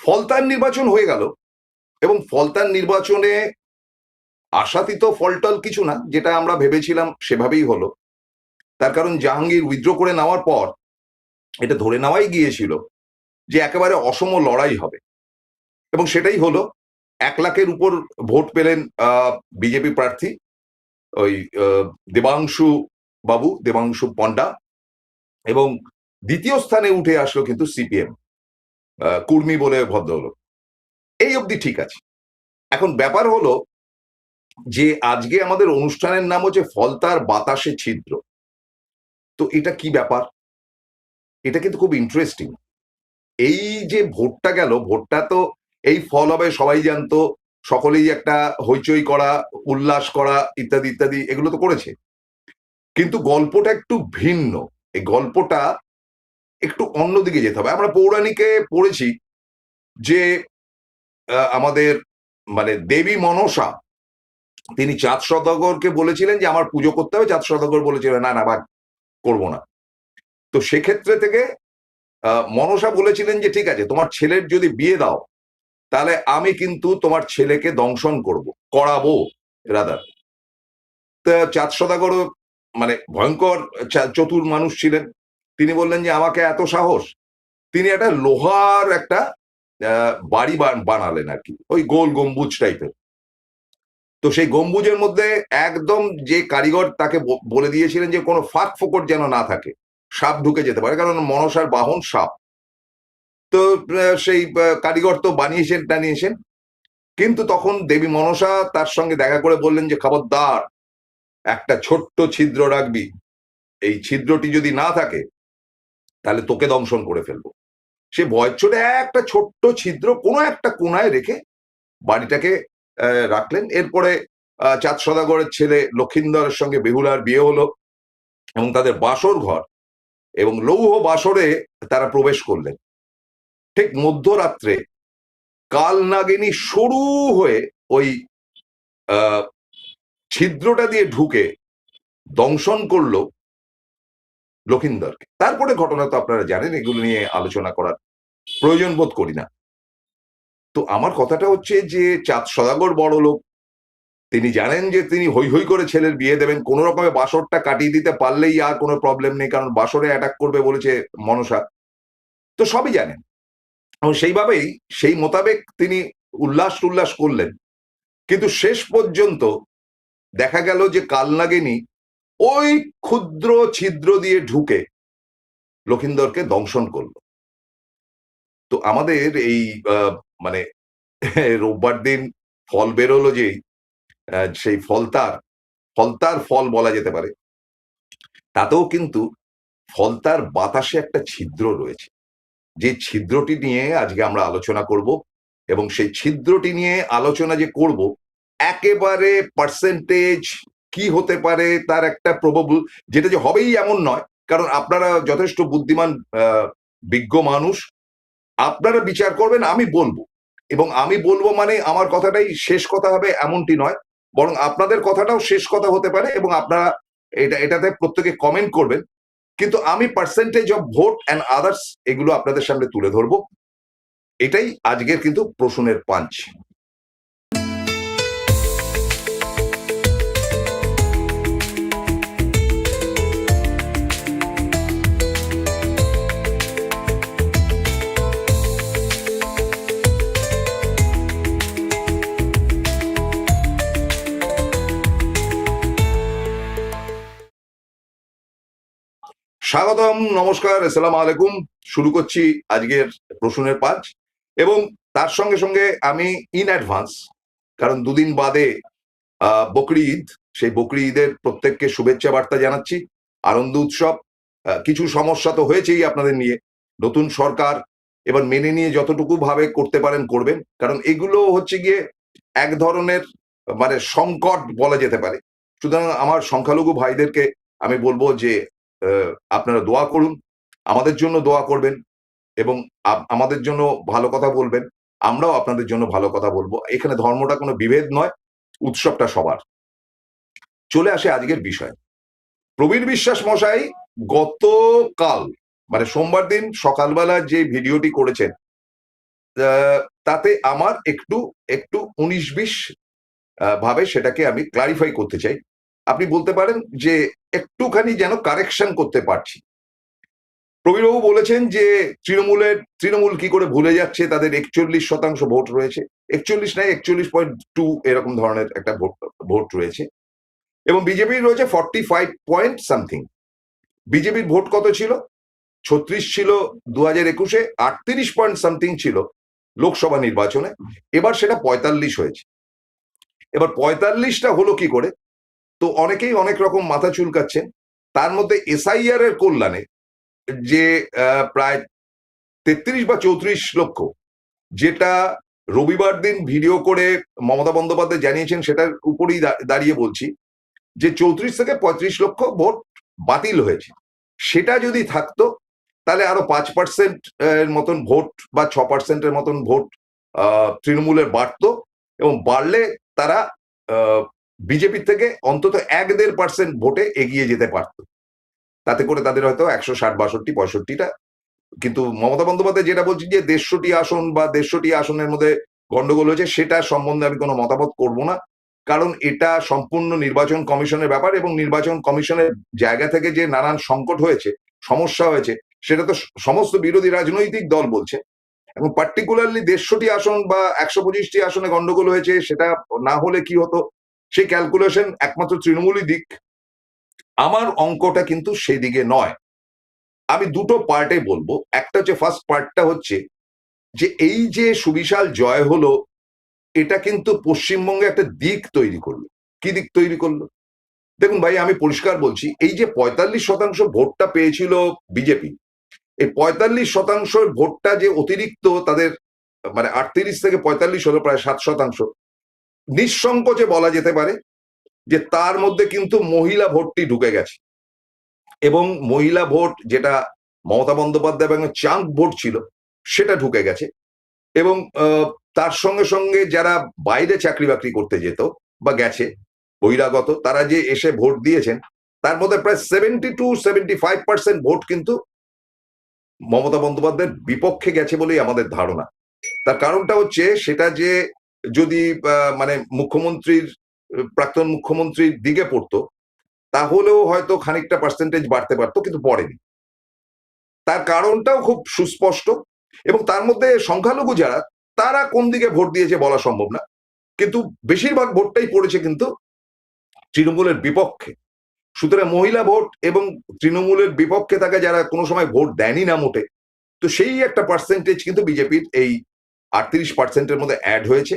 ফলতার নির্বাচন হয়ে গেল এবং ফলতার নির্বাচনে আশাতীত ফলটল কিছু না, যেটা আমরা ভেবেছিলাম সেভাবেই হলো। তার কারণ জাহাঙ্গীর উইথড্র করে নেওয়ার পর এটা ধরে নেওয়াই গিয়েছিল যে একেবারে অসম লড়াই হবে, এবং সেটাই হলো। 1 লাখের উপর ভোট পেলেন বিজেপি প্রার্থী ওই দেবাংশু দেবাংশু পণ্ডা, এবং দ্বিতীয় স্থানে উঠে আসলো কিন্তু সিপিএম কুর্মি বলে ভদ্রলোক। এই অবধি ঠিক আছে। এখন ব্যাপার হলো যে আজকে আমাদের অনুষ্ঠানের নাম হচ্ছে ফলতার বাতাসে ছিদ্র। তো এটা কি ব্যাপার? এটা কিন্তু খুব ইন্টারেস্টিং। এই যে ভোটটা গেল, ভোটটা তো এই ফল হবে সবাই জানতো, সকলেই একটা হইচই করা, উল্লাস করা, ইত্যাদি ইত্যাদি এগুলো তো করেছে। কিন্তু গল্পটা একটু ভিন্ন। এই গল্পটা একটু অন্যদিকে যেতে হবে। আমরা পৌরাণিকে পড়েছি যে আমাদের মানে দেবী মনসা তিনি চাঁদ সদাগরকে বলেছিলেন যে আমার পুজো করতে হবে। চাঁদ সদাগর বলেছিলেন না না ভাই, করবো না। তো সেক্ষেত্রে থেকে মনসা বলেছিলেন যে ঠিক আছে, তোমার ছেলের যদি বিয়ে দাও তাহলে আমি কিন্তু তোমার ছেলেকে দংশন করাবো রাদার। তা চাঁদ সদাগর মানে ভয়ঙ্কর চতুর মানুষ ছিলেন। তিনি বললেন যে আমাকে এত সাহস, তিনি একটা লোহার একটা বাড়ি বানালেন আর কি, ওই গোল গম্বুজ টাইপের। তো সেই গম্বুজের মধ্যে একদম যে কারিগর তাকে বলে দিয়েছিলেন যে কোনো ফাঁক ফোকর যেন না থাকে, সাপ ঢুকে যেতে পারে, কারণ মনসার বাহন সাপ। তো সেই কারিগর তো টানিয়েছেন। কিন্তু তখন দেবী মনসা তার সঙ্গে দেখা করে বললেন যে খবরদার, একটা ছোট্ট ছিদ্র রাখবি, এই ছিদ্রটি যদি না থাকে তাহলে তোকে দংশন করে ফেলবো। সে ভয়ের চোটে একটা ছোট্ট ছিদ্র কোনো একটা কোনায় রেখে বাড়িটাকে রাখলেন। এরপরে চাঁদ সদাগরের ছেলে লক্ষিন্দরের সঙ্গে বেহুলার বিয়ে হলো এবং তাদের বাসর ঘর এবং লৌহ বাসরে তারা প্রবেশ করলেন। ঠিক মধ্যরাত্রে কালনাগিনী সরু হয়ে ওই ছিদ্রটা দিয়ে ঢুকে দংশন করলো লক্ষিন্দরকে। তারপরে ঘটনা তো আপনারা জানেন, এগুলো নিয়ে আলোচনা করার প্রয়োজন বোধ করি না। তো আমার কথাটা হচ্ছে যে চাঁদ সদাগর বড় লোক, তিনি জানেন যে তিনি হৈ হৈ করে ছেলের বিয়ে দেবেন, কোন রকমের বাসরটা কাটিয়ে দিতে পারলেই আর কোনো প্রবলেম নেই, কারণ বাসরে অ্যাটাক করবে বলেছে মনসা। তো সবই জানেন, এবং সেইভাবেই সেই মোতাবেক তিনি উল্লাস করলেন। কিন্তু শেষ পর্যন্ত দেখা গেল যে কালনাগিনী ওই ক্ষুদ্র ছিদ্র দিয়ে ঢুকে লক্ষিন্দরকে দংশন করলো। তো আমাদের এই মানে রোববার দিন ফল বেরোলো, যে সেই ফলতার ফল বলা যেতে পারে, তাতেও কিন্তু ফলতার বাতাসে একটা ছিদ্র রয়েছে, যে ছিদ্রটি নিয়ে আজকে আমরা আলোচনা করব। এবং সেই ছিদ্রটি নিয়ে আলোচনা যে করব, একেবারে পার্সেন্টেজ কি হতে পারে তার একটা প্রবাবল, যেটা যে হবেই এমন নয়, কারণ আপনারা যথেষ্ট বুদ্ধিমান বিজ্ঞ মানুষ, আপনারা বিচার করবেন, আমি বলবো। এবং আমি বলবো মানে আমার কথাটাই শেষ কথা হবে এমনটি নয়, বরং আপনাদের কথাটাও শেষ কথা হতে পারে, এবং আপনারা এটাতে প্রত্যেকে কমেন্ট করবেন। কিন্তু আমি percentage of vote and others এগুলো আপনাদের সামনে তুলে ধরবো। এটাই আজকের কিন্তু প্রশ্নের পাঞ্চ। স্বাগতম, নমস্কার, আসসালামু আলাইকুম। শুরু করছি আজকের প্রশ্নের পাঁচ, এবং তার সঙ্গে সঙ্গে আমি ইন অ্যাডভান্স, কারণ দুদিন বাদে বকরি ঈদ, সেই বকরি ঈদের প্রত্যেককে শুভেচ্ছা বার্তা জানাচ্ছি, আনন্দ উৎসব। কিছু সমস্যা তো হয়েছেই আপনাদের নিয়ে, নতুন সরকার এবার মেনে নিয়ে যতটুকু ভাবে করতে পারেন করবেন, কারণ এগুলো হচ্ছে গিয়ে এক ধরনের মানে সংকট বলা যেতে পারে। সুতরাং আমার সংখ্যালঘু ভাইদেরকে আমি বলবো যে আপনারা দোয়া করুন, আমাদের জন্য দোয়া করবেন, এবং আমাদের জন্য ভালো কথা বলবেন, আমরাও আপনাদের জন্য ভালো কথা বলবো। এখানে ধর্মটা কোনো বিভেদ নয়, উৎসবটা সবার। চলে আসে আজকের বিষয়। প্রবীর বিশ্বাস মশাই গতকাল মানে সোমবার দিন সকালবেলা যে ভিডিওটি করেছেন, তাতে আমার একটু একটু 19-20 ভাবে সেটাকে আমি ক্লারিফাই করতে চাই। আপনি বলতে পারেন যে একটুখানি যেন কারেকশন করতে পারছি। প্রবীরবাবু বলেছেন যে তৃণমূল কি করে ভুলে যাচ্ছে তাদের 41% ভোট রয়েছে, 41 নয় 41.2 এরকম ধরনের একটা ভোট রয়েছে, এবং বিজেপির রয়েছে 45 পয়েন্ট সামথিং। বিজেপির ভোট কত ছিল? 36 ছিল 2021-এ, 38 পয়েন্ট সামথিং ছিল লোকসভা নির্বাচনে, এবার সেটা 45 হয়েছে। এবার 45টা হলো কি করে? তো অনেকেই অনেক রকম মাথা চুলকাচ্ছেন। তার মধ্যে এসআইআর এর কল্যাণে যে প্রায় 33 বা 34 লক্ষ, যেটা রবিবার দিন ভিডিও করে মমতা বন্দ্যোপাধ্যায় জানিয়েছেন, সেটার উপরেই দাঁড়িয়ে বলছি যে 34 থেকে 35 লক্ষ ভোট বাতিল হয়েছে। সেটা যদি থাকতো তাহলে আরো 5% এর মতন ভোট বা 6%-এর মতন ভোট তৃণমূলের বাড়তো, এবং বাড়লে তারা বিজেপি থেকে অন্তত 1-1.5% ভোটে এগিয়ে যেতে পারত। তাতে করে তাদের হয়তো 160, 62, 65টা। কিন্তু মমতা বন্দ্যোপাধ্যায় যেটা বলছি যে 150টি আসন বা 150টি আসনের মধ্যে গন্ডগোল হয়েছে, সেটা সম্বন্ধে আমি কোনো মতামত করব না, কারণ এটা সম্পূর্ণ নির্বাচন কমিশনের ব্যাপার, এবং নির্বাচন কমিশনের জায়গা থেকে যে নানান সংকট হয়েছে, সমস্যা হয়েছে, সেটা তো সমস্ত বিরোধী রাজনৈতিক দল বলছে। এবং পার্টিকুলারলি 150টি আসন বা 125টি আসনে গন্ডগোল হয়েছে, সেটা না হলে কি হতো, সেই ক্যালকুলেশন একমাত্র তৃণমূলই দিক। আমার অঙ্কটা কিন্তু সেই দিকে নয়। আমি দুটো পার্টে বলবো। একটা হচ্ছে, ফার্স্ট পার্টটা হচ্ছে যে এই যে সুবিশাল জয় হলো, এটা কিন্তু পশ্চিমবঙ্গে একটা দিক তৈরি করলো। কি দিক তৈরি করলো? দেখুন ভাই, আমি পরিষ্কার বলছি, এই যে 45% ভোটটা পেয়েছিল বিজেপি, এই 45% ভোটটা যে অতিরিক্ত তাদের, মানে 38 থেকে 45 হলো, প্রায় 7%, নিঃসংকোচে বলা যেতে পারে যে তার মধ্যে কিন্তু মহিলা ভোটটি ঢুকে গেছে। এবং মহিলা ভোট, যেটা মমতা বন্দ্যোপাধ্যায় এবং চাঙ্ক ভোট ছিল, সেটা ঢুকে গেছে। এবং তার সঙ্গে সঙ্গে যারা বাইরে চাকরি বাকরি করতে যেত বা গেছে বহিরাগত, তারা যে এসে ভোট দিয়েছেন, তার মধ্যে প্রায় 70-75% ভোট কিন্তু মমতা বন্দ্যোপাধ্যায়ের বিপক্ষে গেছে বলেই আমাদের ধারণা। তার কারণটা হচ্ছে সেটা যে যদি মানে মুখ্যমন্ত্রীর, প্রাক্তন মুখ্যমন্ত্রীর দিকে পড়তো, তাহলেও হয়তো খানিকটা পার্সেন্টেজ বাড়তে পারতো, কিন্তু পড়েনি। তার কারণটাও খুব সুস্পষ্ট, এবং তার মধ্যে সংখ্যালঘু যারা, তারা কোন দিকে ভোট দিয়েছে বলা সম্ভব না, কিন্তু বেশিরভাগ ভোটটাই পড়েছে কিন্তু তৃণমূলের বিপক্ষে। সুতরাং মহিলা ভোট এবং তৃণমূলের বিপক্ষে থাকা যারা কোনো সময় ভোট দেয়নি না মোটে, তো সেই একটা পার্সেন্টেজ কিন্তু বিজেপির এই 38%-এর মধ্যে অ্যাড হয়েছে।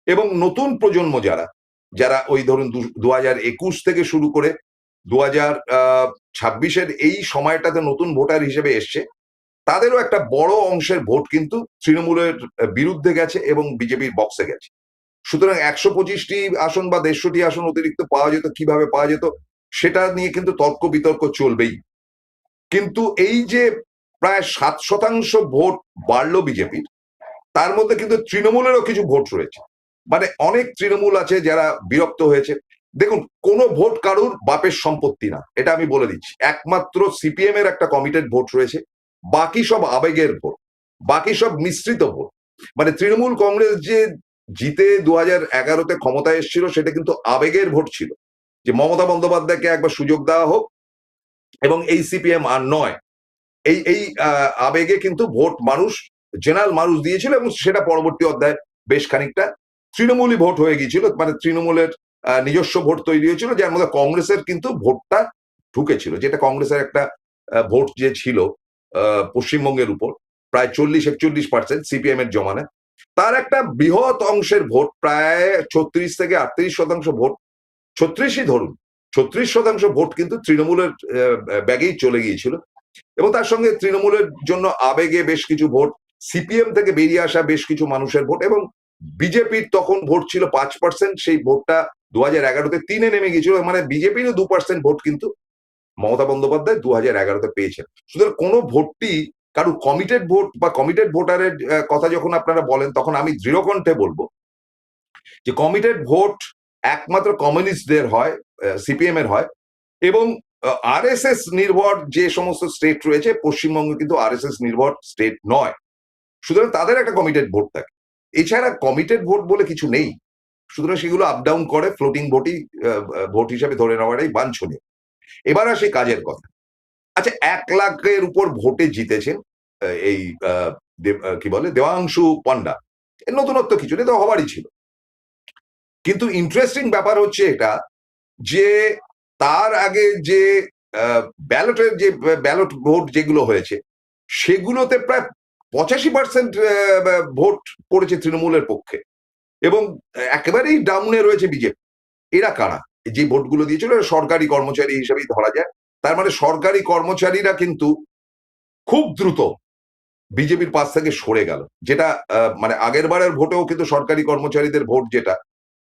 এবং নতুন প্রজন্ম যারা, যারা ওই ধরুন 2021 থেকে শুরু করে 2026-এর এই সময়টাতে নতুন ভোটার হিসেবে এসছে, তাদেরও একটা বড় অংশের ভোট কিন্তু তৃণমূলের বিরুদ্ধে গেছে এবং বিজেপির বক্সে গেছে। সুতরাং 125টি আসন বা 150টি আসন অতিরিক্ত পাওয়া যেত, কিভাবে পাওয়া যেত, সেটা নিয়ে কিন্তু তর্ক বিতর্ক চলবেই। কিন্তু এই যে প্রায় 7% ভোট বাড়লো বিজেপির, তার মধ্যে কিন্তু তৃণমূলেরও কিছু ভোট রয়েছে। মানে অনেক তৃণমূল আছে যারা বিরক্ত হয়েছে। দেখুন, কোনো ভোট কারুর বাপের সম্পত্তি না, এটা আমি বলে দিচ্ছি। একমাত্র সিপিএম এর একটা কমিটেড ভোট রয়েছে, বাকি সব আবেগের ভোট, বাকি সব মিশ্রিত ভোট। মানে তৃণমূল কংগ্রেস যে জিতে 2011-তে ক্ষমতায় এসেছিল, সেটা কিন্তু আবেগের ভোট ছিল, যে মমতা বন্দ্যোপাধ্যায়কে একবার সুযোগ দেওয়া হোক, এবং এই সিপিএম আর নয়। এই এই আবেগে কিন্তু ভোট মানুষ, জেনারেল মানুষ দিয়েছিল, এবং সেটা পরবর্তী অধ্যায় বেশ খানিকটা তৃণমূলই ভোট হয়ে গিয়েছিল। মানে তৃণমূলের নিজস্ব ভোট তৈরি হয়েছিল, যার মধ্যে কংগ্রেসের কিন্তু ভোটটা ঢুকেছিল, যেটা কংগ্রেসের একটা ভোট যে ছিল পশ্চিমবঙ্গের উপর, প্রায় 40-41% সিপিএম এর জমানায়, তার একটা বৃহৎ অংশের ভোট, প্রায় 36 থেকে 38% ভোট, 36ই ধরুন, 36% ভোট কিন্তু তৃণমূলের ব্যাগেই চলে গিয়েছিল। এবং তার সঙ্গে তৃণমূলের জন্য আবেগে বেশ কিছু ভোট, সিপিএম থেকে বেরিয়ে আসা বেশ কিছু মানুষের ভোট, এবং বিজেপির তখন ভোট ছিল 5%, সেই ভোটটা 2011-তে 3-এ নেমে গিয়েছিল। মানে বিজেপিরও 2% ভোট কিন্তু মমতা বন্দ্যোপাধ্যায় 2011-তে পেয়েছেন। সুতরাং কোনো ভোটটি কারো কমিটেড ভোট বা কমিটেড ভোটারের কথা যখন আপনারা বলেন, তখন আমি দৃঢ়কণ্ঠে বলবো যে কমিটেড ভোট একমাত্র কমিউনিস্টদের হয়, সিপিএম এর হয়। এবং আরএসএস নির্ভর যে সমস্ত স্টেট রয়েছে, পশ্চিমবঙ্গ কিন্তু আরএসএস নির্ভর স্টেট নয়। সুতরাং তাদের একটা কমিটেড ভোট থাকে, এছাড়া কমিটেড ভোট বলে কিছু নেই। সুতরাং সেগুলো আপ ডাউন করে, ফ্লোটিং ভোটই ভোট হিসাবে ধরে নেওয়াটাই বাঞ্ছনীয়। এবার আসি কাজের কথা। আচ্ছা, 1 লাখের উপর ভোটে জিতেছেন এই কি বলে দেবাংশু পান্ডা, নতুনত্ব কিছু নেই, তো হবারই ছিল। কিন্তু ইন্টারেস্টিং ব্যাপার হচ্ছে এটা যে তার আগে যে ব্যালটের যে ব্যালট ভোট যেগুলো হয়েছে সেগুলোতে প্রায় 85% ভোট পড়েছে তৃণমূলের পক্ষে, এবং একেবারেই ডাউনে রয়েছে বিজেপি। এরা কারা? যে ভোটগুলো দিয়েছিল সরকারি কর্মচারী হিসেবেই ধরা যায়। তার মানে সরকারি কর্মচারীরা কিন্তু খুব দ্রুত বিজেপির পাশ থেকে সরে গেল, যেটা মানে আগের বারের ভোটেও কিন্তু সরকারি কর্মচারীদের ভোট, যেটা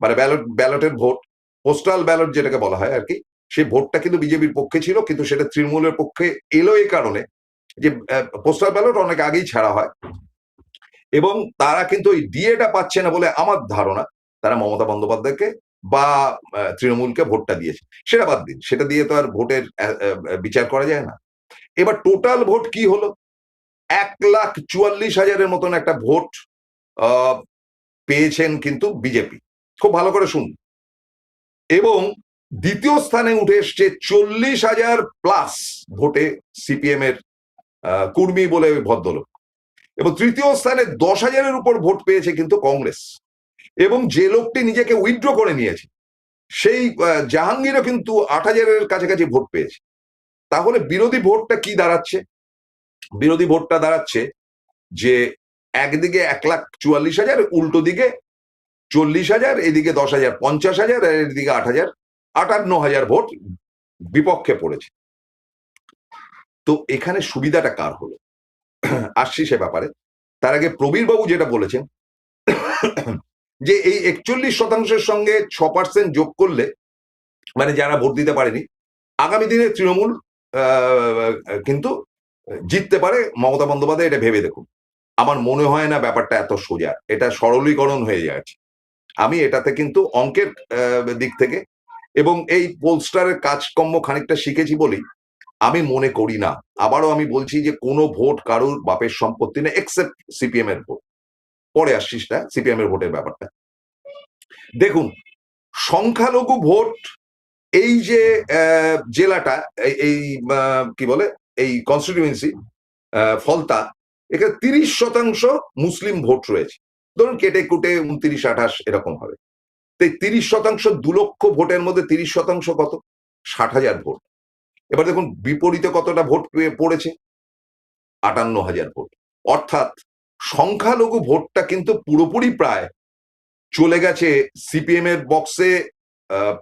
মানে ব্যালটের ভোট, পোস্টাল ব্যালট যেটাকে বলা হয় আর কি, সেই ভোটটা কিন্তু বিজেপির পক্ষে ছিল, কিন্তু সেটা তৃণমূলের পক্ষে এলো এই কারণে যে পোস্টাল ব্যালট অনেক আগেই ছাড়া হয়, এবং তারা কিন্তু ওই ডিএটা পাচ্ছে না বলে আমার ধারণা তারা মমতা বন্দ্যোপাধ্যায়কে বা তৃণমূলকে ভোটটা দিয়েছে। সেটা বাদ দিন, সেটা দিয়ে তো আর ভোটের বিচার করা যায় না। এবার টোটাল ভোট কি হলো? 1,44,000-এর মতন একটা ভোট পেয়েছেন কিন্তু বিজেপি। খুব ভালো করে শুনুন। এবং দ্বিতীয় স্থানে উঠে এসছে 40,000 প্লাস ভোটে সিপিএম এর কুর্মী বলে ওই ভদ্রলোক, এবং তৃতীয় স্থানে 10,000-এর উপর ভোট পেয়েছে কিন্তু কংগ্রেস, এবং যে লোকটি নিজেকে উইথড্র করে নিয়েছে সেই জাহাঙ্গীরও কিন্তু 8,000-এর কাছাকাছি ভোট পেয়েছে। তাহলে বিরোধী ভোটটা কি দাঁড়াচ্ছে? বিরোধী ভোটটা দাঁড়াচ্ছে যে একদিকে 1,44,000, উল্টো দিকে 40,000, এদিকে 10,000, 50,000, আর এদিকে 8,000, 58,000 ভোট বিপক্ষে পড়েছে। তো এখানে সুবিধাটা কার হলো? আসছি সে ব্যাপারে। তার আগে প্রবীর বাবু যেটা বলেছেন যে এই 41%-এর সঙ্গে 6% যোগ করলে, মানে যারা ভোট দিতে পারেনি, আগামী দিনে তৃণমূল কিন্তু জিততে পারে। মমতা বন্দ্যোপাধ্যায় এটা ভেবে দেখুন। আমার মনে হয় না ব্যাপারটা এত সোজা, এটা সরলীকরণ হয়ে যাচ্ছে। আমি এটাতে কিন্তু অঙ্কের দিক থেকে এবং এই পোলস্টারের কাজকর্ম খানিকটা শিখেছি বলেই আমি মনে করি না, আবারও আমি বলছি যে কোনো ভোট কারোর বাপের সম্পত্তি নেই, এক্সেপ্ট সিপিএম এর ভোট। পরে আসছিস না সিপিএম এর ভোটের ব্যাপারটা। দেখুন, সংখ্যালঘু ভোট, এই যে জেলাটা, এই কি বলে এই কনস্টিটিউয়েন্সি ফলতা, এখানে 30% মুসলিম ভোট রয়েছে। ধরুন কেটে কুটে 29-28 এরকম হবে। তো 30%, 2 লক্ষ ভোটের মধ্যে 30% কত? 60,000 ভোট। এবার দেখুন বিপরীতে কতটা ভোট পড়েছে? 58,000 ভোট। অর্থাৎ সংখ্যালঘু ভোটটা কিন্তু পুরোপুরি প্রায় চলে গেছে সিপিএম এর বক্সে,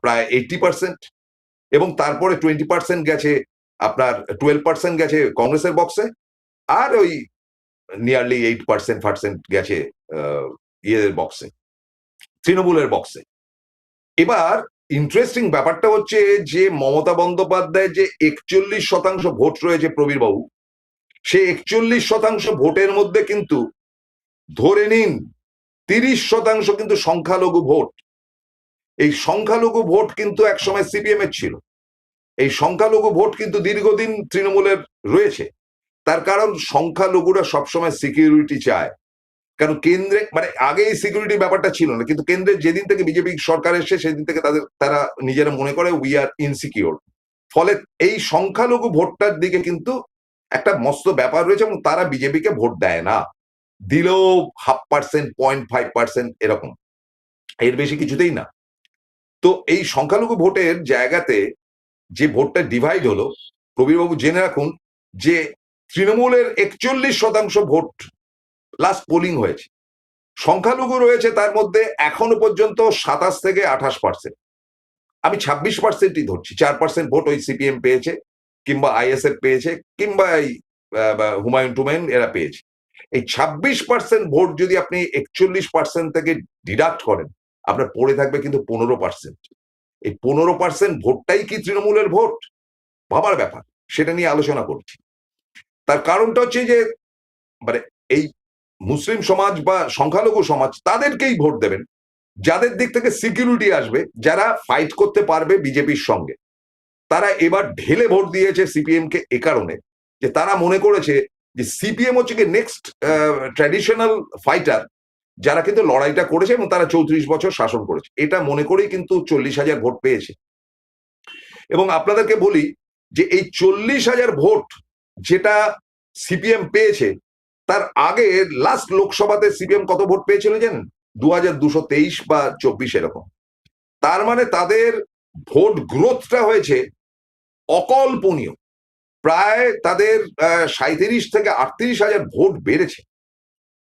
প্রায় 80%, এবং তারপরে 20% গেছে আপনার, 12% গেছে কংগ্রেসের বক্সে, আর ওই নিয়ারলি 8% গেছে ইয়ের বক্সে, তৃণমূলের বক্সে। এবার ইন্টারেস্টিং ব্যাপারটা হচ্ছে যে মমতা বন্দ্যোপাধ্যায় যে 41% ভোট রয়েছে প্রবীর বাবু, সে 41% ভোটের মধ্যে কিন্তু ধরে নিন 30% কিন্তু সংখ্যালঘু ভোট। এই সংখ্যালঘু ভোট কিন্তু একসময় সিপিএম এর ছিল, এই সংখ্যালঘু ভোট কিন্তু দীর্ঘদিন তৃণমূলের রয়েছে। তার কারণ সংখ্যালঘুরা সবসময় সিকিউরিটি চায়, কারণ কেন্দ্রে, মানে আগে এই সিকিউরিটি ব্যাপারটা ছিল না, কিন্তু কেন্দ্রে যেদিন থেকে বিজেপি সরকার এসে সেদিন থেকে তারা নিজেরা মনে করে উই আর ইনসিকিউর। ফলে এই সংখ্যালঘু ভোটটার দিকে কিন্তু একটা মস্ত ব্যাপার রয়েছে, এবং তারা বিজেপিকে ভোট দেয় না, দিলেও 0.5%, 0.5% এরকম, এর বেশি কিছুতেই না। তো এই সংখ্যালঘু ভোটের জায়গাতে যে ভোটটা ডিভাইড হলো, প্রবীরবাবু জেনে রাখুন যে তৃণমূলের 41% ভোট লাস্ট পোলিং হয়েছে, সংখ্যালঘু রয়েছে তার মধ্যে এখনো পর্যন্ত 27 থেকে 28%। আমি 26%ই ধরছি, 4% ভোট ওই সিপিএম পেয়েছে, কিংবা আইএসএফ পেয়েছে, কিংবা এই হুমায়ুন টুমায়ুন এরা পেয়েছে। এই 26% ভোট যদি আপনি 41% থেকে ডিডাক্ট করেন, আপনার পড়ে থাকবে কিন্তু 15%। এই 15% ভোটটাই কি তৃণমূলের ভোট? ভাবার ব্যাপার, সেটা নিয়ে আলোচনা করছি। তার কারণটা হচ্ছে যে মানে এই মুসলিম সমাজ বা সংখ্যালঘু সমাজ তাদেরকেই ভোট দেবেন যাদের দিক থেকে সিকিউরিটি আসবে, যারা ফাইট করতে পারবে বিজেপির সঙ্গে। তারা এবার ঢেলে ভোট দিয়েছে সিপিএম কে এ কারণে যে তারা মনে করেছে যে সিপিএম হচ্ছে কি নেক্সট ট্র্যাডিশনাল ফাইটার, যারা কিন্তু লড়াইটা করেছে এবং তারা 34 বছর শাসন করেছে, এটা মনে করেই কিন্তু 40,000 ভোট পেয়েছে। এবং আপনাদেরকে বলি যে এই 40,000 ভোট যেটা সিপিএম পেয়েছে, তার আগে লাস্ট লোকসভাতে সিপিএম কত ভোট পেয়েছিল জানেন? 2223 বা 24 এরকম। তার মানে তাদের ভোট গ্রোথটা হয়েছে অকল্পনীয়। প্রায় তাদের 37 থেকে 38,000 ভোট বেড়েছে,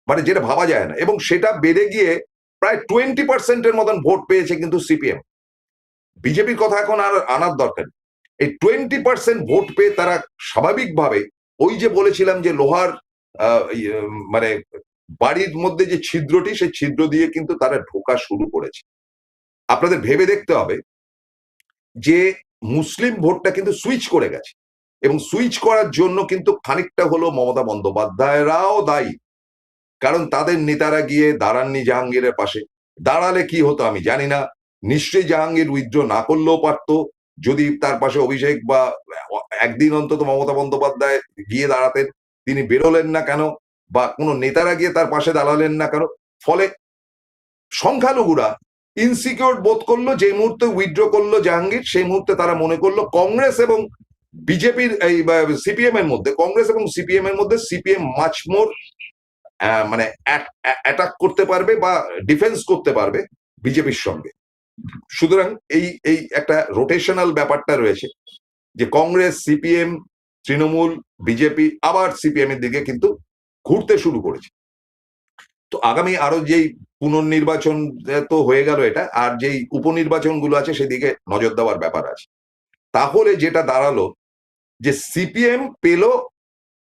মানে যেটা ভাবা যায় না। এবং সেটা বেড়ে গিয়ে প্রায় 20% মতন ভোট পেয়েছে কিন্তু সিপিএম। বিজেপির কথা এখন আর আনার দরকার। এই 20% ভোট পেয়ে তারা স্বাভাবিকভাবে, ওই যে বলেছিলাম যে লোহার মানে বাড়ির মধ্যে যে ছিদ্রটি, সেই ছিদ্র দিয়ে কিন্তু তারা ঢোকা শুরু করেছে। আপনাদের ভেবে দেখতে হবে যে মুসলিম ভোটটা কিন্তু সুইচ করে গেছে, এবং সুইচ করার জন্য কিন্তু খানিকটা হলো মমতা বন্দ্যোপাধ্যায়রাও দায়ী। কারণ তাদের নেতারা গিয়ে দাঁড়াননি জাহাঙ্গীরের পাশে। দাঁড়ালে কি হতো আমি জানি না, নিশ্চয়ই জাহাঙ্গীর উইথড্র না করলেও পারতো যদি তার পাশে অভিষেক বা একদিন অন্তত মমতা বন্দ্যোপাধ্যায় গিয়ে দাঁড়াতেন। তিনি বেরোলেন না কেন, বা কোনো নেতারা গিয়ে তার পাশে দাঁড়ালেন না কেন? ফলে সংখ্যালঘুরা ইনসিকিউর বোধ করলো। যে মুহূর্তে উইথড্র করলো জাহাঙ্গীর, সেই মুহূর্তে তারা মনে করলো কংগ্রেস এবং বিজেপির এই সিপিএম এর মধ্যে, কংগ্রেস এবং সিপিএম এর মধ্যে সিপিএম মাচ মোর মানে অ্যাটাক করতে পারবে বা ডিফেন্স করতে পারবে বিজেপির সঙ্গে। সুতরাং এই এই একটা রোটেশনাল ব্যাপারটা রয়েছে, যে কংগ্রেস, সিপিএম, তৃণমূল, বিজেপি আবার সিপিএম এর দিকে কিন্তু ঘুরতে শুরু করেছে। তো আগামী আরো যেই পুনর্নির্বাচন তো হয়ে গেল এটা, আর যেই উপনির্বাচন গুলো আছে সেদিকে নজর দেওয়ার ব্যাপার আছে। তাহলে যেটা দাঁড়ালো যে সিপিএম পেল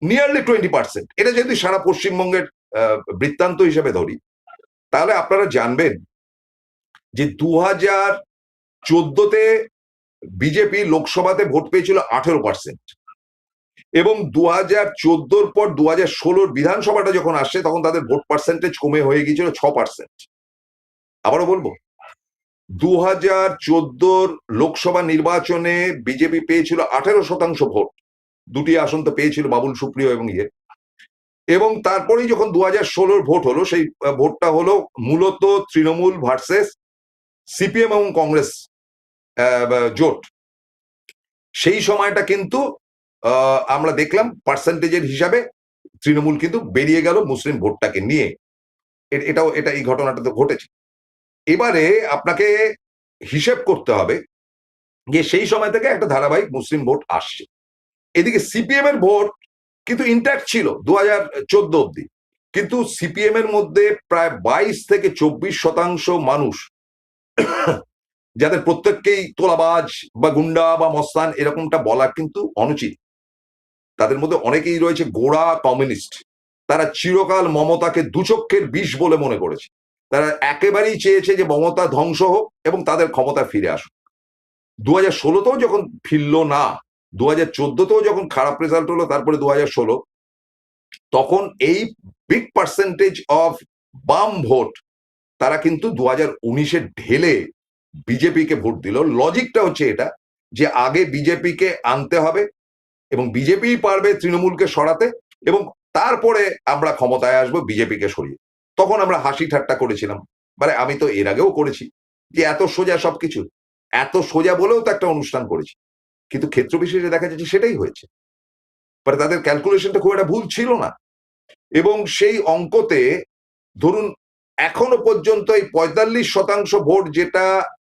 নিয়ারলি 20%। এটা যদি সারা পশ্চিমবঙ্গের বৃত্তান্ত হিসেবে ধরি, তাহলে আপনারা জানবেন যে 2014-তে বিজেপি লোকসভাতে ভোট পেয়েছিল 18%, এবং 2014-র পর 2016-র বিধানসভাটা যখন আসছে তখন তাদের ভোট পার্সেন্টেজ কমে হয়ে গিয়েছিল 6%। আবারও বলবো, 2014-র লোকসভা নির্বাচনে বিজেপি পেয়েছিল 18% ভোট। দুটি আসন তো পেয়েছিল, বাবুল সুপ্রিয় এবং এবং তারপরেই যখন 2016-র ভোট হলো, সেই ভোটটা হলো মূলত তৃণমূল ভার্সেস সিপিএম এবং কংগ্রেস জোট। সেই সময়টা কিন্তু আমরা দেখলাম পার্সেন্টেজের হিসাবে তৃণমূল কিন্তু বেরিয়ে গেল মুসলিম ভোটটাকে নিয়ে। এটা এই ঘটনাটা তো ঘটেছে। এবারে আপনাকে হিসেব করতে হবে যে সেই সময় থেকে একটা ধারাবাহিক মুসলিম ভোট আসছে। এদিকে সিপিএম এর ভোট কিন্তু ইন্ট্যাক্ট ছিল 2014 অব্দি, কিন্তু সিপিএম এর মধ্যে প্রায় 22 থেকে 24% মানুষ, যাদের প্রত্যেককেই তোলাবাজ বা গুন্ডা বা মস্তান এরকমটা বলা কিন্তু অনুচিত। তাদের মধ্যে অনেকেই রয়েছে গোড়া কমিউনিস্ট। তারা চিরকাল মমতাকে দুচক্ষের বিষ বলে মনে করেছে। তারা একেবারেই চেয়েছে যে মমতা ধ্বংস হোক এবং তাদের ক্ষমতা ফিরে আসুক। 2016-তেও যখন ফিরল না, 2014-তেও যখন খারাপ রেজাল্ট হলো, তারপরে 2016, তখন এই বিগ পার্সেন্টেজ অফ বাম ভোট তারা কিন্তু 2019-এ ঢেলে বিজেপিকে ভোট দিল। লজিকটা হচ্ছে এটা, যে আগে বিজেপিকে আনতে হবে এবং বিজেপি পারবে তৃণমূলকে সরাতে, এবং তারপরে আমরা ক্ষমতায় আসবো বিজেপিকে সরিয়ে। তখন আমরা হাসি ঠাট্টা করেছিলাম, মানে আমি তো এর আগেও করেছি, যে এত সোজা সবকিছু, এত সোজা বলেও তো একটা অনুষ্ঠান করেছি। কিন্তু ক্ষেত্র বিশেষে দেখা যাচ্ছে সেটাই হয়েছে। মানে তাদের ক্যালকুলেশনটা খুব একটা ভুল ছিল না। এবং সেই অঙ্কতে ধরুন এখনো পর্যন্ত এই 45% ভোট যেটা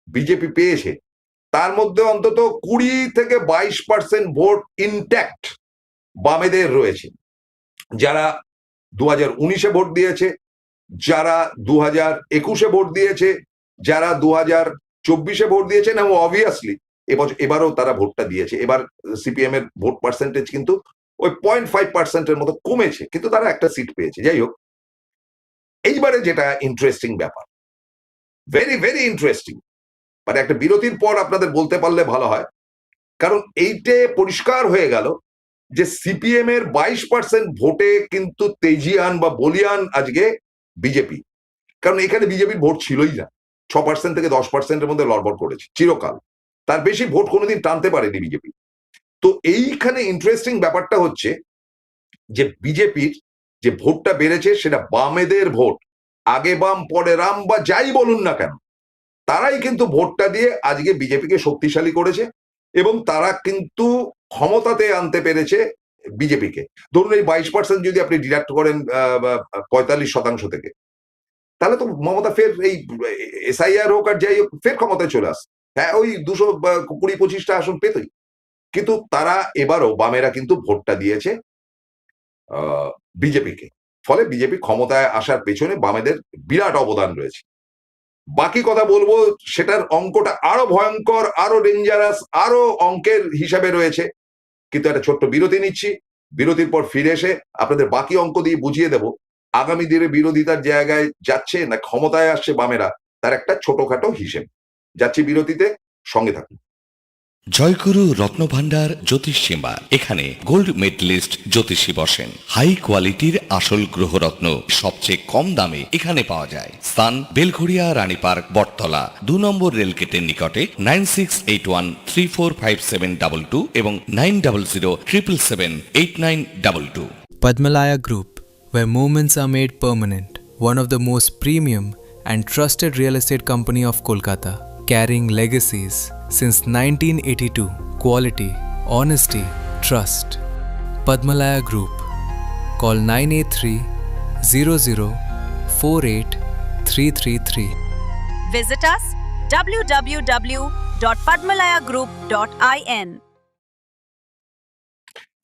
বিজেপি পেয়েছে, তার মধ্যে অন্তত 20 থেকে 22% ভোট ইনট্যাক্ট বামেদের রয়েছে, যারা 2019-এ ভোট দিয়েছে, যারা 2021-এ ভোট দিয়েছে, যারা 2024-এ ভোট দিয়েছেন, এবং অবভিয়াসলি এবারও তারা ভোটটা দিয়েছে। এবার সিপিএম এর ভোট পার্সেন্টেজ কিন্তু ওই 0.5%-এর মতো কমেছে, কিন্তু তারা একটা সিট পেয়েছে। যাই হোক, এইবারে যেটা ইন্টারেস্টিং ব্যাপার, ভেরি ভেরি ইন্টারেস্টিং, মানে একটা বিরতির পর আপনাদের বলতে পারলে ভালো হয়, কারণ এইটে পরিষ্কার হয়ে গেল যে সিপিএম এর 22% ভোটে কিন্তু তেজিয়ান বা বলিয়ান আজকে বিজেপি। কারণ এখানে বিজেপির ভোট ছিলই না, 6% থেকে 10%-এর মধ্যে লড়বড় করেছে চিরকাল, তার বেশি ভোট কোনোদিন টানতে পারেনি বিজেপি। তো এইখানে ইন্টারেস্টিং ব্যাপারটা হচ্ছে যে বিজেপির যে ভোটটা বেড়েছে সেটা বামেদের ভোট, আগে বাম পরে রাম বা যাই বলুন না কেন, তারাই কিন্তু ভোটটা দিয়ে আজকে বিজেপিকে শক্তিশালী করেছে এবং তারা কিন্তু ক্ষমতাতে আনতে পেরেছে বিজেপিকে। ধরুন এই 22% যদি আপনি ডিডাক্ট করেন 45% থেকে, তাহলে তো মমতা ফের এই এসআইআর হোক আর যাই হোক ফের ক্ষমতায় চলে আসে। হ্যাঁ, ওই 220-25টা আসন পেতই, কিন্তু তারা এবারও বামেরা কিন্তু ভোটটা দিয়েছে বিজেপিকে। ফলে বিজেপি ক্ষমতায় আসার পেছনে বামেদের বিরাট অবদান রয়েছে। বাকি কথা বলবো, সেটার অঙ্কটা আরো ভয়ঙ্কর, আরো ডেঞ্জারাস, আরো অঙ্কের হিসাবে রয়েছে, কিন্তু একটা ছোট্ট বিরতি নিচ্ছি। বিরতির পর ফিরে এসে আপনাদের বাকি অঙ্ক দিয়ে বুঝিয়ে দেব আগামী দিনে বিরোধিতার জায়গায় যাচ্ছে না ক্ষমতায় আসছে বামেরা, তার একটা ছোটখাটো হিসেব। যাচ্ছি বিরতিতে, সঙ্গে থাকুন। জয়গুরু রত্নভান্ডার জ্যোতিষ সীমা, এখানে গোল্ড মেডেলিস্ট জ্যোতিষী বসেন। হাই কোয়ালিটির আসল গ্রহরত্ন সবচেয়ে কম দামে এখানে পাওয়া যায়। স্থান বেলঘড়িয়া রানী পার্ক, বটতলা, 2 নম্বর রেলগেটের নিকটে। 9681345722 এবং 9007778922। Padmalaya Group, where moments are made permanent, one of the most premium and trusted real estate company of Kolkata, carrying legacies since 1982. Quality, honesty, trust. Padmalaya Group. Call 983-00-48333. Visit us www.padmalayagroup.in.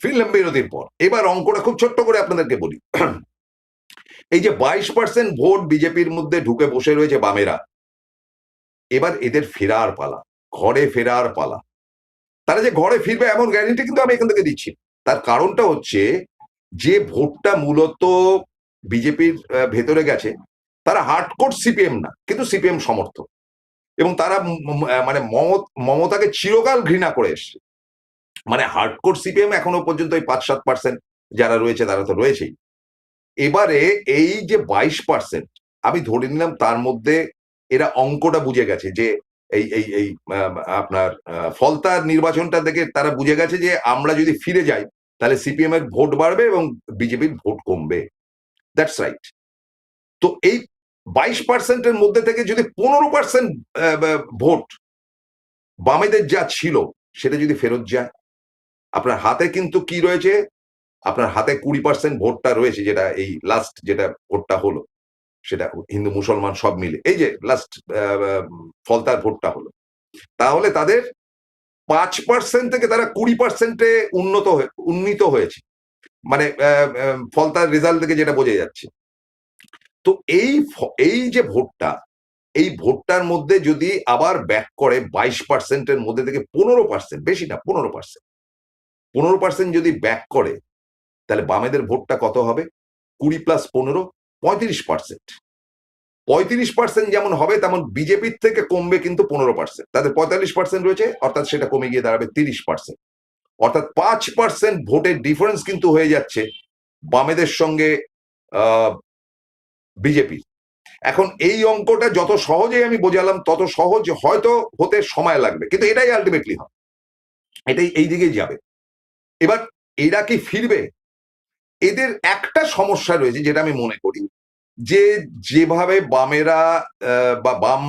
ফিরলাম বিরতির পর। এবার অঙ্কটা খুব ছোট্ট করে আপনাদেরকে বলি। এই যে 22% ভোট বিজেপির মধ্যে ঢুকে বসে রয়েছে বামেরা, এবার এদের ফেরার পালা, ঘরে ফেরার পালা। তারা যে ঘরে ফিরবে এমন গ্যারান্টি কিন্তু আমি এখান থেকে দিচ্ছি। তার কারণটা হচ্ছে, যে ভোটটা মূলত বিজেপির ভেতরে গেছে, তারা হার্ডকোর সিপিএম না, কিন্তু সিপিএম সমর্থক, এবং তারা মানে মমতাকে চিরকাল ঘৃণা করে এসছে। মানে হার্ডকোর সিপিএম এখনো পর্যন্ত ওই 5-7% যারা রয়েছে তারা তো রয়েছেই। এবারে এই যে 22%, আমি ধরে নিলাম তার মধ্যে এরা অঙ্কটা বুঝে গেছে যে এই এই এই আপনার ফলতার নির্বাচনটা দেখে তারা বুঝে গেছে যে আমরা যদি ফিরে যাই তাহলে সিপিএম এর ভোট বাড়বে এবং বিজেপির ভোট কমবে। That's right. তো এই 22%-এর মধ্যে থেকে যদি 15% ভোট বামেদের যা ছিল সেটা যদি ফেরত যায়, আপনার হাতে কিন্তু কি রয়েছে, আপনার হাতে 20% ভোটটা রয়েছে, যেটা এই লাস্ট যেটা ভোটটা হলো, সেটা হিন্দু মুসলমান সব মিলে এই যে লাস্ট ফলতার ভোটটা হলো, তাহলে তাদের 5% থেকে তারা 20%-এ উন্নীত হয়েছে। মানে ফলতার রেজাল্ট থেকে যেটা বোঝা যাচ্ছে। তো এই যে ভোটটা, এই ভোটটার মধ্যে যদি আবার ব্যাক করে 22%-এর মধ্যে থেকে 15%, বেশি না 15% যদি ব্যাক করে, তাহলে বামেদের ভোটটা কত হবে? 20 + 15 35%। 35% যেমন হবে তেমন বিজেপির থেকে কমবে কিন্তু 15%। তাদের 45% রয়েছে, অর্থাৎ সেটা কমে গিয়ে দাঁড়াবে 30%। অর্থাৎ 5% ভোটের ডিফারেন্স কিন্তু হয়ে যাচ্ছে বামেদের সঙ্গে বিজেপি। এখন এই অঙ্কটা যত সহজেই আমি বোঝালাম তত সহজ হয়তো হতে সময় লাগবে, কিন্তু এটাই আলটিমেটলি হবে, এটাই এই দিকেই যাবে। এবার এরা কি ফিরবে? এদের একটা সমস্যা রয়েছে যেটা আমি মনে করি, যে যেভাবে বামেরা বা বাম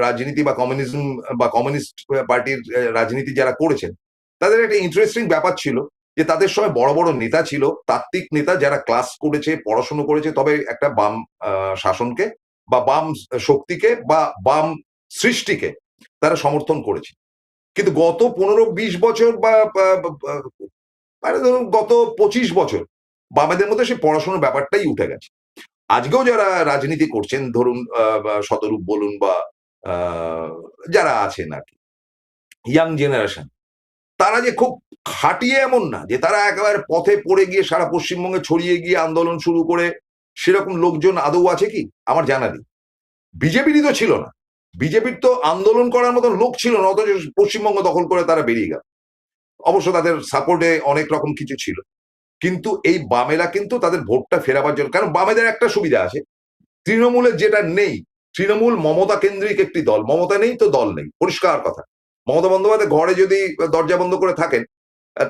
রাজনীতি বা কমিউনিজম বা কমিউনিস্ট পার্টির রাজনীতি যারা করেছেন, তাদের একটা ইন্টারেস্টিং ব্যাপার ছিল যে তাদের সময় বড় বড় নেতা ছিল, তাত্ত্বিক নেতা যারা ক্লাস করেছে, পড়াশুনো করেছে, তবে একটা বাম শাসনকে বা বাম শক্তিকে বা বাম সৃষ্টিকে তারা সমর্থন করেছে। কিন্তু গত 15-20 বছর বা ধরুন গত 25 বছর বামেদের মধ্যে সেই পড়াশোনার ব্যাপারটাই উঠে গেছে। আজকেও যারা রাজনীতি করছেন, ধরুন শতরূপ বলুন বা যারা আছেন আর কি, ইয়াং জেনারেশন, তারা যে খুব খাটিয়ে এমন না যে তারা একেবারে পথে পড়ে গিয়ে সারা পশ্চিমবঙ্গে ছড়িয়ে গিয়ে আন্দোলন শুরু করে, সেরকম লোকজন আদৌ আছে কি? আমার জানা নেই। বিজেপিরই তো ছিল না, বিজেপির তো আন্দোলন করার মতন লোক ছিল না, অথচ পশ্চিমবঙ্গ দখল করে তারা বেরিয়ে গেল। অবশ্য তাদের সাপোর্টে অনেক রকম কিছু ছিল, কিন্তু এই বামেরা কিন্তু তাদের ভোটটা ফেরাবার জন্য, কারণ বামেদের একটা সুবিধা আছে তৃণমূলের যেটা নেই, তৃণমূল মমতা কেন্দ্রিক একটি দল, মমতা নেই তো দল নেই, পরিষ্কার কথা। মমতা বন্দ্যোপাধ্যায় ঘরে যদি দরজা বন্ধ করে থাকেন,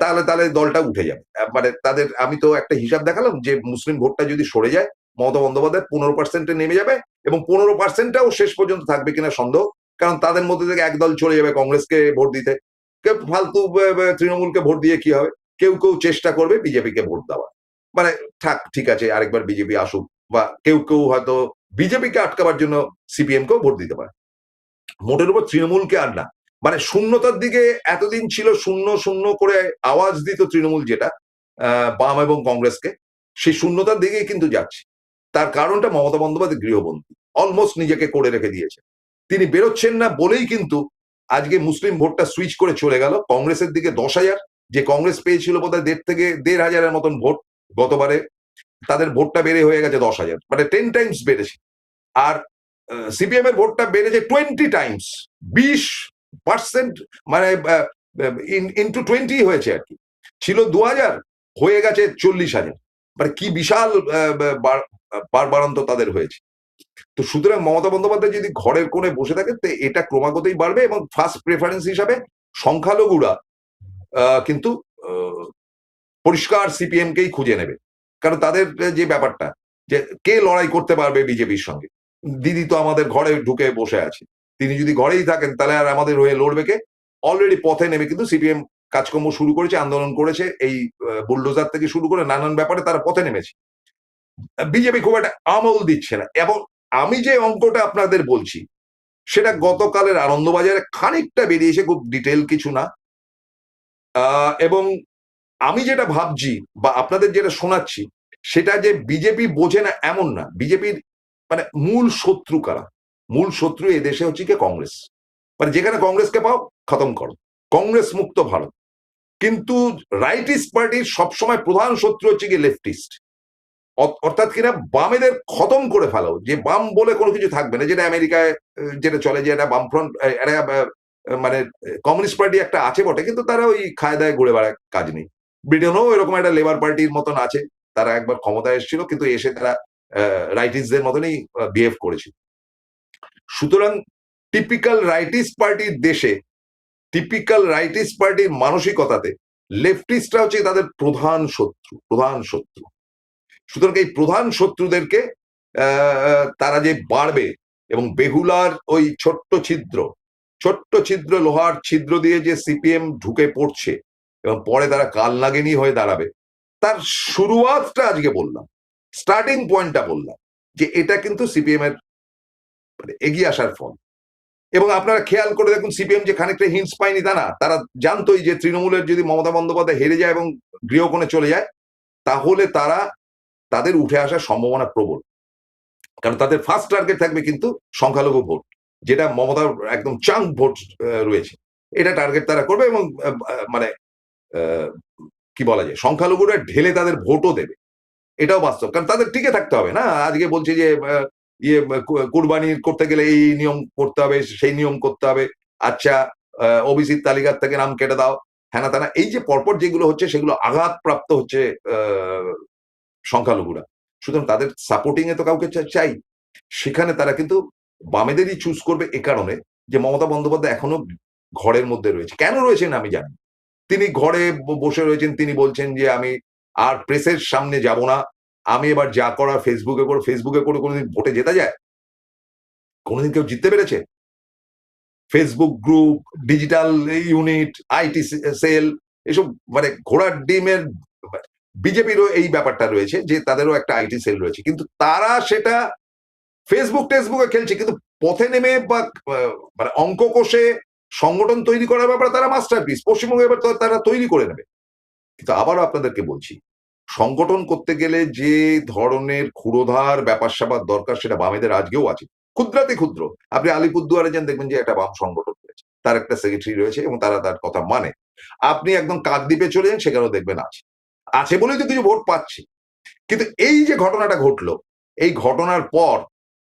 তাহলে তাহলে দলটা উঠে যাবে। মানে তাদের আমি তো একটা হিসাব দেখালাম যে মুসলিম ভোটটা যদি সরে যায় মমতা বন্দ্যোপাধ্যায় 15% নেমে যাবে এবং 15%টাও শেষ পর্যন্ত থাকবে কিনা সন্দেহ। কারণ তাদের মধ্যে থেকে একদল চলে যাবে কংগ্রেসকে ভোট দিতে, কেউ ফালতু তৃণমূলকে ভোট দিয়ে কি হবে, কেউ কেউ চেষ্টা করবে বিজেপিকে ভোট দেওয়া, মানে থাক ঠিক আছে আরেকবার বিজেপি আসুক, বা কেউ কেউ হয়তো বিজেপিকে আটকাবার জন্য সিপিএম কেও ভোট দিতে পারে, মোটের উপর তৃণমূলকে আর না। মানে শূন্যতার দিকে এতদিন ছিল, শূন্য শূন্য করে আওয়াজ দিত তৃণমূল, যেটা বাম এবং কংগ্রেসকে, সেই শূন্যতার দিকেই কিন্তু যাচ্ছে। তার কারণটা মমতা বন্দ্যোপাধ্যায় গৃহবন্দী, অলমোস্ট নিজেকে করে রেখে দিয়েছে। তিনি বেরোচ্ছেন না বলেই কিন্তু আজকে মুসলিম ভোটটা সুইচ করে চলে গেল কংগ্রেসের দিকে। 10,000 যে কংগ্রেস পেয়েছিল বোধহয় 1.5 থেকে 1,500-এর মতন ভোট গতবারে, তাদের ভোটটা বেড়ে হয়ে গেছে 10,000, মানে 10 টাইমস বেড়েছে। আর সিপিএম এর ভোটটা বেড়েছে 20 টাইমস, 20%, মানে ইন্টু 20 হয়েছে আর কি। ছিল 2,000, হয়ে গেছে 40,000, মানে কি বিশাল বাড়ান্ত তাদের হয়েছে। তো সুতরাং মমতা বন্দ্যোপাধ্যায় যদি ঘরের কোণে বসে থাকে তো এটা ক্রমাগতই বাড়বে, এবং ফার্স্ট প্রেফারেন্স হিসাবে সংখ্যালঘুরা কিন্তু পরিষ্কার সিপিএম কেই খুঁজে নেবে। কারণ তাদের যে ব্যাপারটা, যে কে লড়াই করতে পারবে বিজেপির সঙ্গে, দিদি তো আমাদের ঘরে ঢুকে বসে আছে, তিনি যদি ঘরেই থাকেন তাহলে আর আমাদের হয়ে লড়বে কে? অলরেডি পথে নেমে কিন্তু সিপিএম কাজকর্ম শুরু করেছে, আন্দোলন করেছে, এই বুলডোজার থেকে শুরু করে নানান ব্যাপারে তারা পথে নেমেছে। বিজেপি খুব একটা আমল দিচ্ছে না। এবং আমি যে অঙ্কটা আপনাদের বলছি সেটা গতকালের আনন্দবাজারে খানিকটা বেরিয়েছে, খুব ডিটেল কিছু না। এবং আমি যেটা ভাবছি বা আপনাদের যেটা শোনাচ্ছি সেটা যে বিজেপি বোঝে না এমন না। বিজেপির মানে মূল শত্রু কারা? মূল শত্রু এদেশে হচ্ছে কি কংগ্রেস। মানে যেখানে কংগ্রেসকে পাও খতম করো, কংগ্রেস মুক্ত ভারত। কিন্তু রাইটিস্ট পার্টির সবসময় প্রধান শত্রু হচ্ছে কি লেফটিস্ট, অর্থাৎ কিনা বামেদের খতম করে ফেলো, যে বাম বলে কোনো কিছু থাকবে না, যেটা আমেরিকায় যেটা চলে, যে একটা বামফ্রন্ট মানে কমিউনিস্ট পার্টি একটা আছে বটে, কিন্তু তারা ওই খায় দায় ঘুরে বেড়ায়, কাজ নেই। ব্রিটেনও এরকম একটা লেবার পার্টির মতন আছে, তারা একবার ক্ষমতায় এসেছিল কিন্তু এসে তারা রাইটিস্টদের মতনই বিহেভ করেছিল। সুতরাং টিপিক্যাল রাইটিস্ট পার্টির দেশে, টিপিক্যাল রাইটিস্ট পার্টির মানসিকতাতে লেফটিস্টরা হচ্ছে তাদের প্রধান শত্রু, প্রধান শত্রু। সুতরাং এই প্রধান শত্রুদেরকে তারা যে বাড়বে, এবং বেহুলার ওই ছোট্ট ছিদ্র, লোহার ছিদ্র দিয়ে যে সিপিএম ঢুকে পড়ছে এবং পরে তারা কাল নাগিনী হয়ে দাঁড়াবে, তার শুরুয়াতটা আজকে বললাম, স্টার্টিং পয়েন্টটা বললাম, যে এটা কিন্তু সিপিএম এর মানে এগিয়ে আসার ফল। এবং আপনারা খেয়াল করে দেখুন, সিপিএম যে খানিকটা হিন্টস পায়নি তা না, তারা জানতোই যে তৃণমূলের যদি মমতা বন্দ্যোপাধ্যায় হেরে যায় এবং গৃহকোণে চলে যায়, তাহলে তাদের উঠে আসার সম্ভাবনা প্রবল। কারণ তাদের ফার্স্ট টার্গেট থাকবে কিন্তু সংখ্যালঘু ভোট, যেটা মমতার একদম চাঙ্ক ভোট রয়েছে, এটা টার্গেট তারা করবে। এবং মানে কি বলা যায়, সংখ্যালঘুরা ঢেলে তাদের ভোটও দেবে, এটাও বাস্তব। কারণ তাদের টিকে থাকতে হবে না। আজকে বলছে যে কুরবানি করতে গেলে এই নিয়ম করতে হবে, সেই নিয়ম করতে হবে, আচ্ছা ওবিসির তালিকার থেকে নাম কেটে দাও, হ্যানা তানা, এই যে পরপর যেগুলো হচ্ছে সেগুলো আঘাতপ্রাপ্ত হচ্ছে সংখ্যালঘুরা। সুতরাং তাদের সাপোর্টিং এ তো কাউকে চাই। সেখানে তারা কিন্তু বামেদেরই চুজ করবে, এ কারণে যে মমতা বন্দ্যোপাধ্যায় এখনো ঘরের মধ্যে রয়েছে। কেন রয়েছেন আমি জানি, তিনি ঘরে বসে রয়েছেন, তিনি বলছেন যে আমি আর প্রেসের সামনে যাব না, আমি এবার যা করার ফেসবুকে করে। ফেসবুকে করে কোনোদিন ভোটে জেতা যায়? কোনোদিন কেউ জিততে পেরেছে? Facebook group, digital unit, IT cell, এসব মানে ঘোড়ার ডিমের। বিজেপিরও এই ব্যাপারটা রয়েছে যে তাদেরও একটা আইটি সেল রয়েছে, কিন্তু তারা সেটা ফেসবুকে খেলছে, কিন্তু পথে নেমে বা মানে অঙ্ক কষে সংগঠন তৈরি করার ব্যাপারে তারা মাস্টারপিস। পশ্চিমবঙ্গে এবার তারা তৈরি করে নেবে। কিন্তু আবারও আপনাদেরকে বলছি, সংগঠন করতে গেলে যে ধরনের ক্ষুরোধার ব্যাপার স্যাপার দরকার সেটা বামেদের আজকেও আছে, ক্ষুদ্রাতি ক্ষুদ্র। আপনি আলিপুরদুয়ারে যান, দেখবেন যে একটা বাম সংগঠন রয়েছে, তার একটা সেক্রেটারি রয়েছে এবং তারা তার কথা মানে। আপনি একদম কাকদ্বীপে চলে যান, সেখানেও দেখবেন আছে বলেই তো কিছু ভোট পাচ্ছে। কিন্তু এই যে ঘটনাটা ঘটলো, এই ঘটনার পর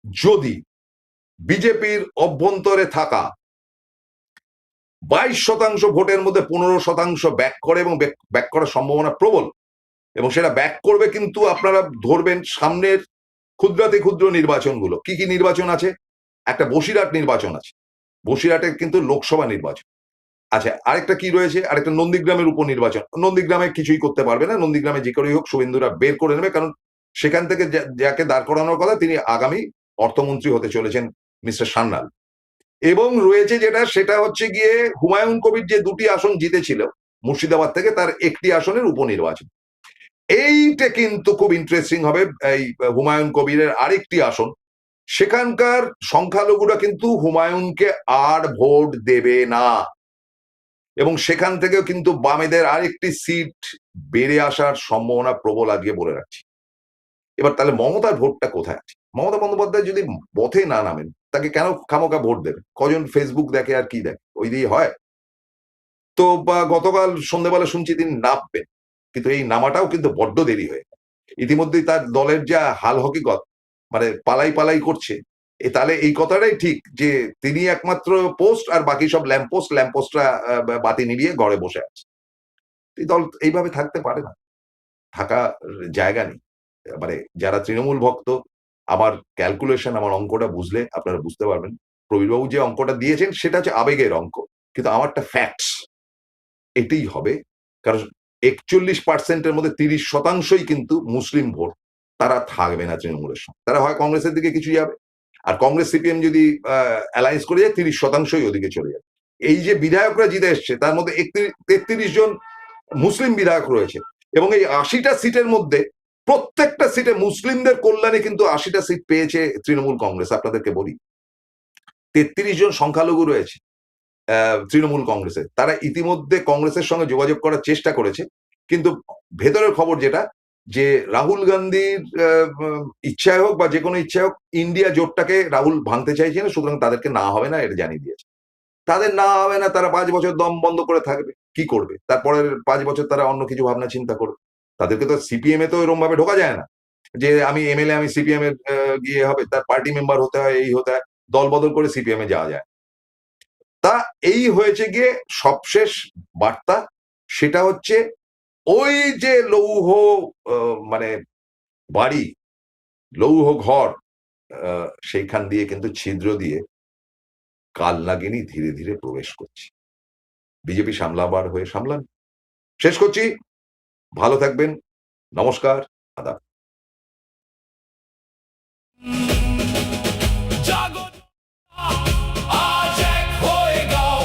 যদি বিজেপির অভ্যন্তরে থাকা 22% ভোটের মধ্যে 15% ব্যাক করে, এবং ব্যাক করার সম্ভাবনা প্রবল, এবং সেটা ব্যাক করবে, কিন্তু আপনারা ধরবেন সামনের ক্ষুদ্রাতি ক্ষুদ্র নির্বাচনগুলো। কি কি নির্বাচন আছে? একটা বসিরহাট নির্বাচন আছে, বসিরহাটের কিন্তু লোকসভা নির্বাচন, আচ্ছা, আরেকটা কি রয়েছে, আরেকটা নন্দীগ্রামের উপনির্বাচন। নন্দীগ্রামে কিছুই করতে পারবে না, নন্দীগ্রামে যে করেই হোক শুভেন্দুরা বের করে নেবে, কারণ সেখান থেকে যাকে দাঁড় করানোর কথা তিনি আগামী অর্থমন্ত্রী হতে চলেছেন মিস্টার সান্যাল। এবং রয়েছে যেটা, সেটা হচ্ছে গিয়ে হুমায়ুন কবির যে 2টি আসন জিতেছিল মুর্শিদাবাদ থেকে, তার একটি আসনের উপনির্বাচন। এইটা কিন্তু খুব ইন্টারেস্টিং হবে। এই হুমায়ুন কবিরের আরেকটি আসন, সেখানকার সংখ্যালঘুরা কিন্তু হুমায়ুনকে আর ভোট দেবে না, এবং সেখান থেকেও কিন্তু বামেদের আরেকটি সিট বেড়ে আসার সম্ভাবনা প্রবল, আজকে বলে রাখছি। এবার তাহলে মমতার ভোটটা কোথায় আছে? মমতা বন্দ্যোপাধ্যায় যদি পথে না নামেন, তাকে কেন খামোকা ভোট দেবে? কজন ফেসবুক দেখে আর কি দেখে, ওই দিয়ে হয়? তো বা গতকাল সন্ধ্যেবেলা শুনছি তিনি নামবেন, কিন্তু এই নামাটাও কিন্তু বড্ড দেরি হয়ে গেল। ইতিমধ্যেই তার দলের যা হাল হকিকত, মানে পালাই পালাই করছে, তাহলে এই কথাটাই ঠিক যে তিনি একমাত্র পোস্ট, আর বাকি সব ল্যাম্পপোস্টরা বাতি নিভিয়ে ঘরে বসে আছে। এই দল এইভাবে থাকতে পারে না, থাকার জায়গা নেই। মানে যারা তৃণমূল ভক্ত, আমার ক্যালকুলেশন, আমার অঙ্কটা বুঝলে আপনারা বুঝতে পারবেন। প্রবীরবাবু যে অঙ্কটা দিয়েছেন সেটা হচ্ছে আবেগের অঙ্ক, কিন্তু আমারটা ফ্যাক্টস। এটাই হবে, কারণ 41% এর মধ্যে 30% কিন্তু মুসলিম ভোট, তারা থাকবে না তৃণমূলের সঙ্গে, তারা হয় কংগ্রেসের দিকে কিছু যাবে, আর কংগ্রেস সিপিএম যদি অ্যালায়েন্স করে যায় 30%ই ওদিকে চলে যাবে। এই যে বিধায়করা জিতে এসছে তার মধ্যে 33 জন মুসলিম বিধায়ক রয়েছে, এবং এই 80টা সিটের মধ্যে প্রত্যেকটা সিটে মুসলিমদের কল্যাণে কিন্তু 80টা সিট পেয়েছে তৃণমূল কংগ্রেস। আপনাদেরকে বলি, 33 জন সংখ্যালঘু রয়েছে তৃণমূল কংগ্রেসের, তারা ইতিমধ্যে কংগ্রেসের সঙ্গে যোগাযোগ করার চেষ্টা করেছে, কিন্তু ভেতরের খবর যেটা, যে রাহুল গান্ধীর ইচ্ছায় হোক বা যে কোনো ইচ্ছায় হোক, ইন্ডিয়া জোটটাকে রাহুল ভাঙতে চাইছে না, সুতরাং তাদেরকে না হবে না, এটা জানিয়ে দিয়েছে। তাদের না হবে না, তারা 5 বছর দম বন্ধ করে থাকবে, কি করবে? তারপরের 5 বছর তারা অন্য কিছু ভাবনা চিন্তা করবে। তাদেরকে তো সিপিএম এ তো এরকম ভাবে ঢোকা যায় না যে আমি এমএলএ, আমি সিপিএম এর গিয়ে হবে, তার পার্টি মেম্বার হতে হয়, এই হতে হয়, দল বদল করে সিপিএম এ যাওয়া যায়। তা এই হয়েছে গিয়ে সবশেষ বার্তা, সেটা হচ্ছে ওই যে লৌহ মানে বাড়ি, লৌহ ঘর, সেইখান দিয়ে কিন্তু ছিদ্র দিয়ে কাল নাগিনী ধীরে ধীরে প্রবেশ করছে। বিজেপি সামলাবার হয়ে সামলান। শেষ করছি, ভালো থাকবেন, নমস্কার, আদাব। জাগো আজ এক হয়ে গাও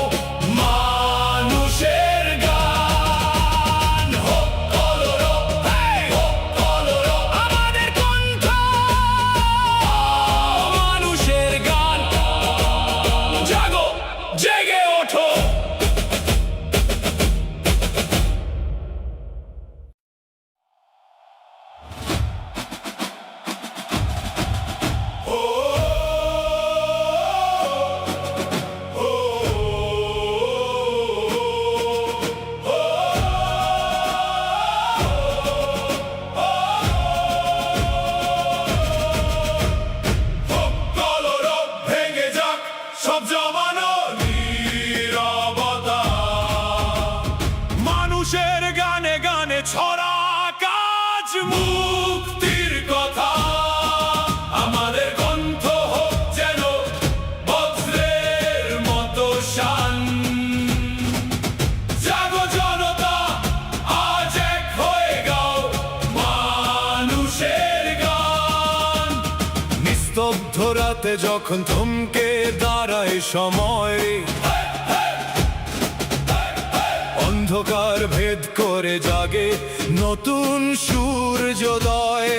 মানুষের গান, হোক কলরব, হোক কলরব, আমাদের কণ্ঠ মানুষের গান। জাগো, জেগে ওঠো। কলরব ভেঙে যাক সব জমানো নীরবতা, মানুষের গানে গানে ছড়া কাজ মুক্তির কথা, আমাদের কণ্ঠ হোক যেন বজ্রের মতো শান। জাগো জনতা, আজ এক হয়ে গাও মানুষের গান। নিস্তব্ধ রাতে যখন থমকে দাঁড়ায় সময়, অন্ধকার ভেদ করে জাগে নতুন সূর্যোদয়।